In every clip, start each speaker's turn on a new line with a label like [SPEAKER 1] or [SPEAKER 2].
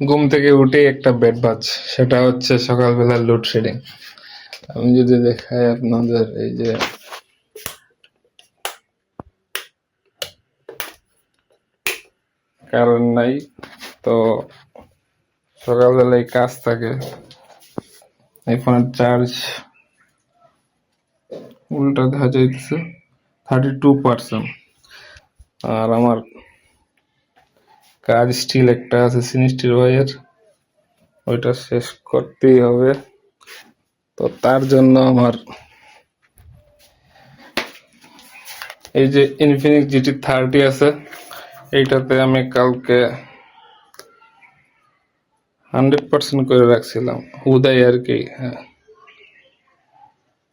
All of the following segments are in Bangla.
[SPEAKER 1] ঘুম থেকে উঠেই একটা ব্যাড বাজ, সেটা হচ্ছে সকালবেলা লোডশেডিং। আমি যদি দেখাই আপনাদের, এই যে কারেন্ট নাই, তো সকালবেলায় কাজ থাকে। এই ফোনের চার্জ উল্টা দেখা যাইতেছে 32%, আর আমার কাজ স্টিল একটা আছে সিনিস্টির ভাইয়ের, ওইটা শেষ করতেই হবে। তো তার জন্য আমার এই যে ইনফিনিক্স GT 30 আছে, এইটাতে আমি কালকে 100% করে রাখছিলাম, হুদাই আর কি। হ্যাঁ,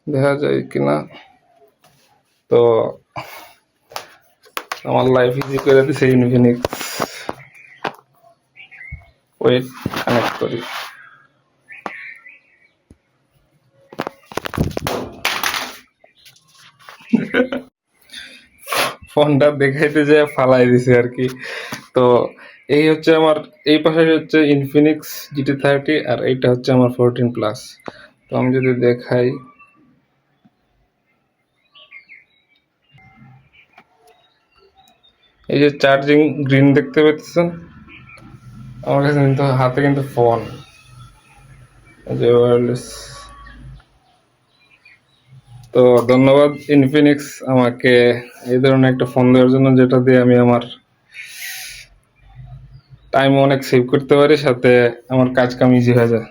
[SPEAKER 1] দেখা যায় কিনা। তো আমার লাইফ ইজি করে দিছে ইনফিনিক্স। ওয়েট, কানেক্ট করি। ফোনটা দেখাইতে যায় ফালাই দিছে আর কি। তো এই হচ্ছে আমার, এই পাশে হচ্ছে ইনফিনিক্স GT 30, আর এইটা হচ্ছে আমার 14+। তো আমি যদি দেখাই, এই যে চার্জিং গ্রিন দেখতে পাচ্ছেন, আমার কাছে কিন্তু হাতে কিন্তু ফোন, এই যে ওয়্যারলেস। তো ধন্যবাদ ইনফিনিক্স আমাকে এই ধরনের একটা ফোন দেওয়ার জন্য, যেটা দিয়ে আমি আমার টাইম অনেক সেভ করতে পারি, সাথে আমার কাজ কাম ইজি হয়ে যায়।